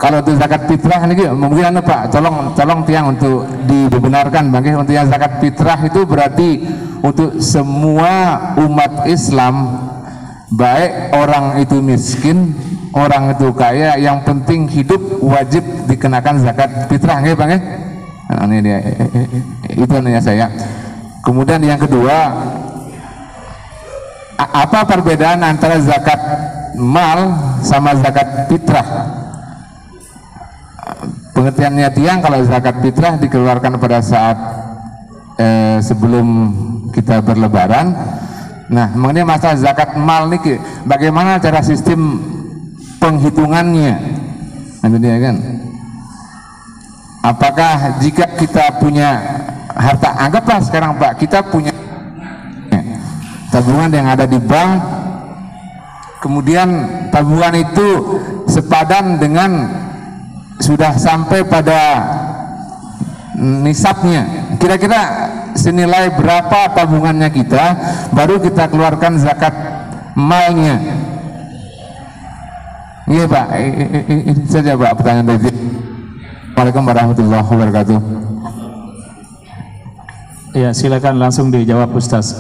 Kalau untuk zakat fitrah ini mungkin anu Pak, tolong tiang untuk dibenarkan bangke, untuk yang zakat fitrah itu berarti untuk semua umat Islam, baik orang itu miskin, orang itu kaya, yang penting hidup wajib dikenakan zakat fitrah, nggih Bang nggih? Nah, ini dia, itu nanya saya. Kemudian yang kedua, apa perbedaan antara zakat mal sama zakat fitrah? Pengertiannya tiang, kalau zakat fitrah dikeluarkan pada saat sebelum kita berlebaran. Nah, mengenai masalah zakat mal nih, bagaimana cara sistem penghitungannya? Nanti dia kan, apakah jika kita punya harta, anggaplah sekarang Pak, kita punya tabungan yang ada di bank, kemudian tabungan itu sepadan dengan sudah sampai pada nisabnya, kira-kira senilai berapa tabungannya kita, baru kita keluarkan zakat malnya. Iya Pak, ini saja Pak pertanyaan dari. Assalamualaikum warahmatullahi wabarakatuh. Ya, silakan langsung dijawab Ustaz.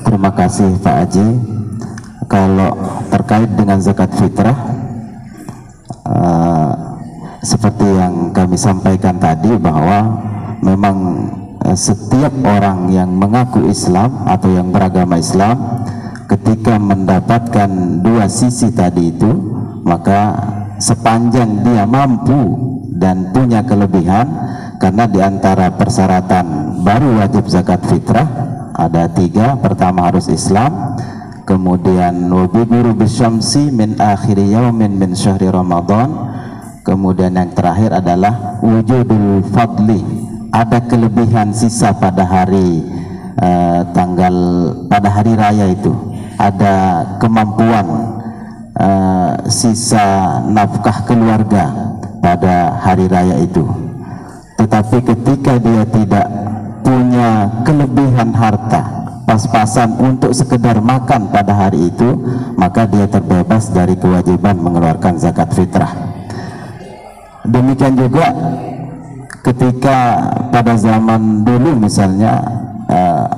Terima kasih Pak Haji. Kalau terkait dengan zakat fitrah, seperti yang kami sampaikan tadi, bahwa memang setiap orang yang mengaku Islam atau yang beragama Islam, ketika mendapatkan dua sisi tadi itu, maka sepanjang dia mampu dan punya kelebihan, karena diantara persyaratan baru wajib zakat fitrah ada 3. Pertama harus Islam, kemudian wabiguru bisyamsi min akhiri yaumin min syahri Ramadan, kemudian yang terakhir adalah wujudul fadli, ada kelebihan sisa pada hari pada hari raya itu, ada kemampuan sisa nafkah keluarga pada hari raya itu. Tetapi ketika dia tidak punya kelebihan harta pas-pasan untuk sekedar makan pada hari itu, maka dia terbebas dari kewajiban mengeluarkan zakat fitrah. Demikian juga ketika pada zaman dulu misalnya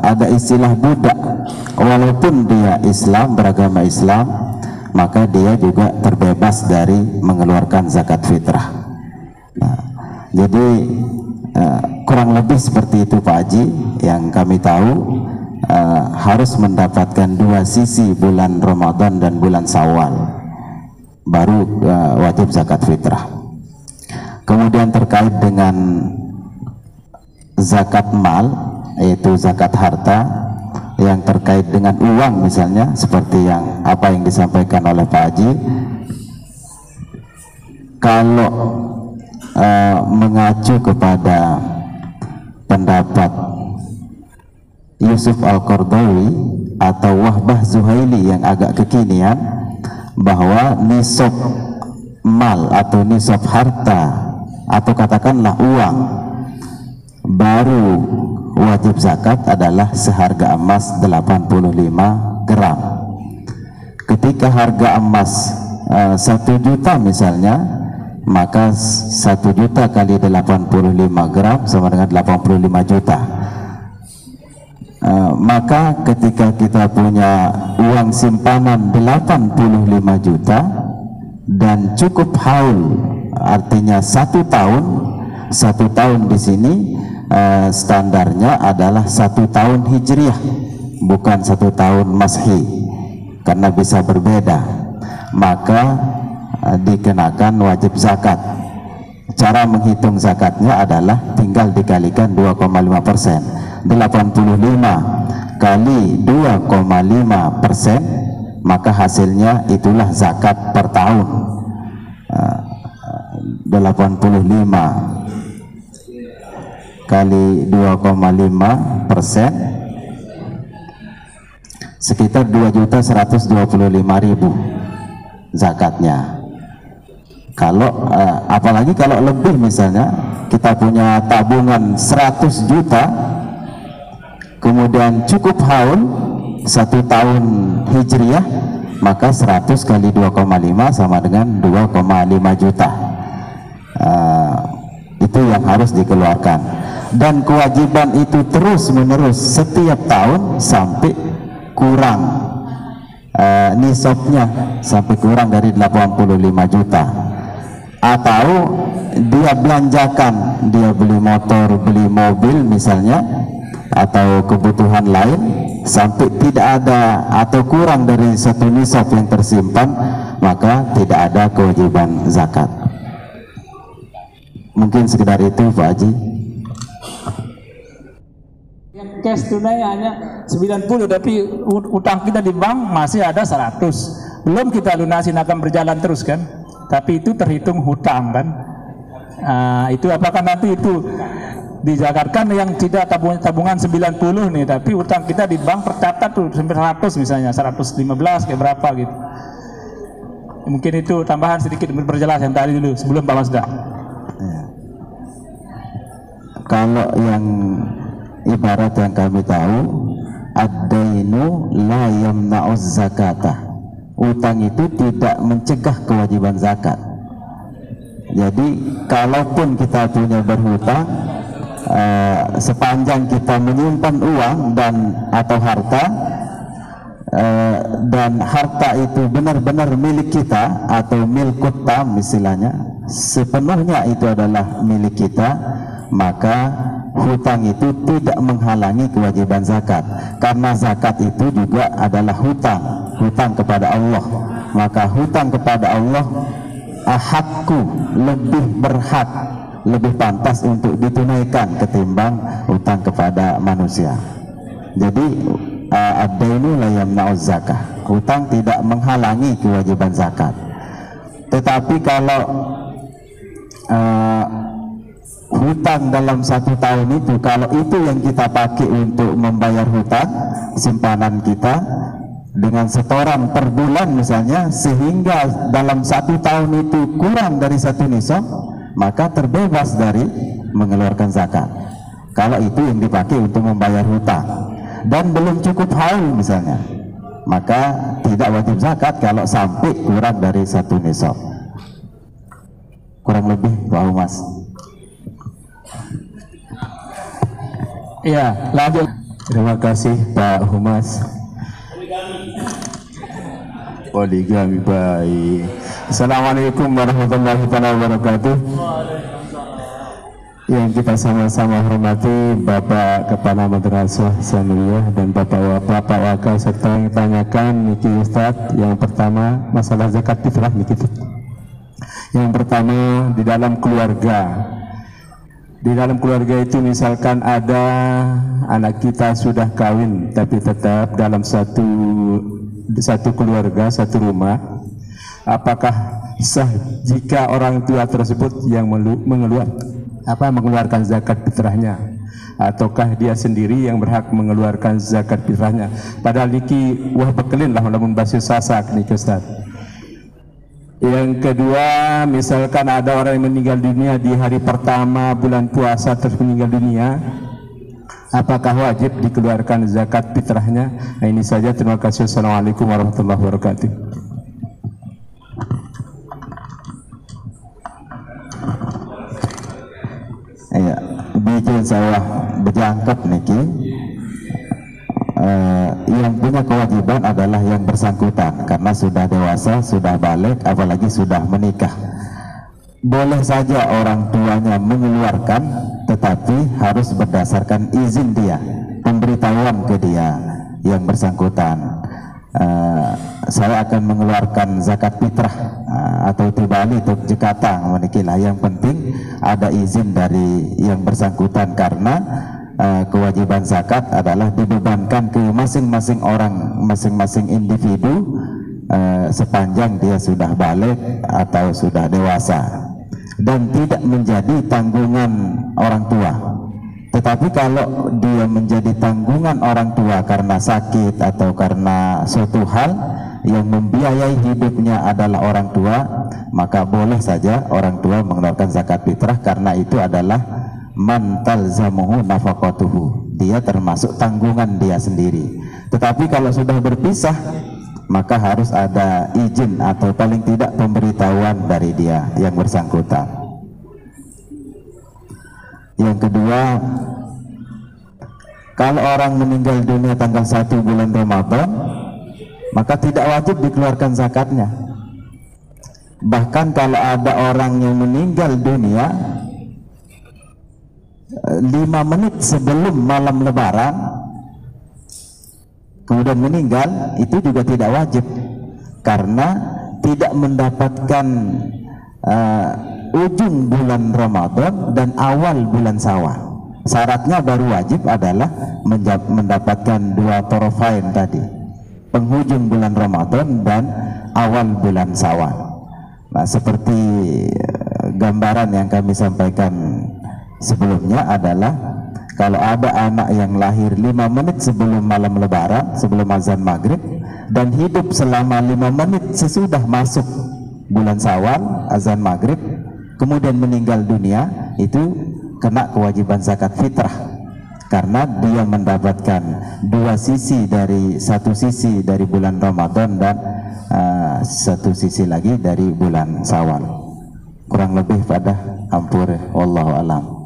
ada istilah budak, walaupun dia Islam, beragama Islam, maka dia juga terbebas dari mengeluarkan zakat fitrah. Nah, jadi kurang lebih seperti itu Pak Haji, yang kami tahu harus mendapatkan dua sisi, bulan Ramadan dan bulan Syawal, baru wajib zakat fitrah. Kemudian terkait dengan zakat mal, yaitu zakat harta, yang terkait dengan uang misalnya, seperti yang apa yang disampaikan oleh Pak Haji, kalau mengacu kepada pendapat Yusuf Al-Qardawi atau Wahbah Zuhaili yang agak kekinian, bahwa nisab mal atau nisab harta atau katakanlah uang baru wajib zakat adalah seharga emas 85 gram. Ketika harga emas 1 juta misalnya, maka 1 juta kali 85 gram sama dengan 85 juta. Maka ketika kita punya uang simpanan 85 juta dan cukup haul, artinya 1 tahun, 1 tahun di sini standarnya adalah 1 tahun hijriah, bukan 1 tahun masehi, karena bisa berbeda, maka dikenakan wajib zakat. Cara menghitung zakatnya adalah tinggal dikalikan 2,5%. 85 kali 2,5%, maka hasilnya itulah zakat per tahun. 85 kali 2,5% sekitar 2.125.000 zakatnya. Kalau apalagi kalau lebih misalnya kita punya tabungan 100 juta, kemudian cukup haul 1 tahun hijriah, maka 100 kali 2,5 sama dengan 2,5 juta. Itu yang harus dikeluarkan, dan kewajiban itu terus menerus setiap tahun sampai kurang nisabnya, sampai kurang dari 85 juta. Atau dia belanjakan, dia beli motor, beli mobil misalnya, atau kebutuhan lain, sampai tidak ada atau kurang dari 1 nisab yang tersimpan, maka tidak ada kewajiban zakat. Mungkin sekedar itu Pak Haji. Yang cash tunai hanya 90, tapi utang kita di bank masih ada 100. Belum kita lunasin, akan berjalan terus kan. Tapi itu terhitung hutang kan. Itu apakah nanti itu dizakatkan yang tidak tabungan 90 nih, tapi utang kita di bank tercatat tuh sampai 100 misalnya, 115 kayak berapa gitu. Mungkin itu tambahan sedikit berjelas yang tadi dulu sebelum Pak Masda. Kalau yang ibarat yang kami tahu, ad-dainu la yamna'uz zakatah, utang itu tidak mencegah kewajiban zakat. Jadi kalaupun kita punya berhutang, sepanjang kita menyimpan uang dan atau harta, dan harta itu benar-benar milik kita atau milkut tam istilahnya, sepenuhnya itu adalah milik kita, maka hutang itu tidak menghalangi kewajiban zakat, karena zakat itu juga adalah hutang kepada Allah. Maka hutang kepada Allah ahakku, lebih berhak, lebih pantas untuk ditunaikan ketimbang hutang kepada manusia. Jadi ad-dainu la yamna'uz zakah, hutang tidak menghalangi kewajiban zakat. Tetapi kalau hutang dalam 1 tahun itu, kalau itu yang kita pakai untuk membayar hutang simpanan kita dengan setoran per bulan misalnya, sehingga dalam 1 tahun itu kurang dari 1 nisab, maka terbebas dari mengeluarkan zakat. Kalau itu yang dipakai untuk membayar hutang dan belum cukup haul misalnya, maka tidak wajib zakat kalau sampai kurang dari 1 nisab. Kurang lebih Pak Humas. Ya, lanjut. Terima kasih Pak Humas. Poligami baik. Assalamualaikum warahmatullahi wabarakatuh. Yang kita sama-sama hormati Bapak Kepala Madrasah Sanawiyah dan Bapak Wakil serta yang tanyakan Niki Ustadz. Yang pertama masalah zakat fitrah Niki. Yang pertama di dalam keluarga. Di dalam keluarga itu misalkan ada anak kita sudah kawin tapi tetap dalam satu keluarga, satu rumah, apakah sah jika orang tua tersebut yang mengeluarkan zakat fitrahnya, ataukah dia sendiri yang berhak mengeluarkan zakat fitrahnya? Padahal niki wah bekelin lah lamun basa sasak niki Ustaz. Yang kedua, misalkan ada orang yang meninggal dunia di hari pertama bulan puasa terus meninggal dunia, apakah wajib dikeluarkan zakat fitrahnya? Nah, ini saja, terima kasih. Assalamualaikum warahmatullahi wabarakatuh. Ya, bikin sawah berjangkep niki. Yang punya kewajiban adalah yang bersangkutan, karena sudah dewasa, sudah balik, apalagi sudah menikah. Boleh saja orang tuanya mengeluarkan, tetapi harus berdasarkan izin dia, pemberitahuan ke dia yang bersangkutan. Saya akan mengeluarkan zakat fitrah atau tibali atau jekata, menikilah. Yang penting ada izin dari yang bersangkutan, karena kewajiban zakat adalah dibebankan ke masing-masing orang, masing-masing individu, sepanjang dia sudah balik atau sudah dewasa, dan tidak menjadi tanggungan orang tua. Tetapi kalau dia menjadi tanggungan orang tua karena sakit atau karena suatu hal yang membiayai hidupnya adalah orang tua, maka boleh saja orang tua mengeluarkan zakat fitrah, karena itu adalah man talzamuhu nafaqatuhu, dia termasuk tanggungan dia sendiri. Tetapi kalau sudah berpisah, maka harus ada izin atau paling tidak pemberitahuan dari dia yang bersangkutan. Yang kedua, kalau orang meninggal dunia tanggal 1 bulan Ramadan, maka tidak wajib dikeluarkan zakatnya. Bahkan kalau ada orang yang meninggal dunia 5 menit sebelum malam lebaran kemudian meninggal, itu juga tidak wajib, karena tidak mendapatkan ujung bulan Ramadan dan awal bulan Syawal. Syaratnya baru wajib adalah mendapatkan 2 torofain tadi, penghujung bulan Ramadan dan awal bulan Syawal. Nah, seperti gambaran yang kami sampaikan sebelumnya adalah kalau ada anak yang lahir 5 menit sebelum malam lebaran, sebelum azan maghrib, dan hidup selama 5 menit sesudah masuk bulan Syawal, azan maghrib, kemudian meninggal dunia, itu kena kewajiban zakat fitrah, karena dia mendapatkan 2 sisi dari, satu sisi dari bulan Ramadan dan satu sisi lagi dari bulan Syawal. Kurang lebih pada hampir, wallahu alam.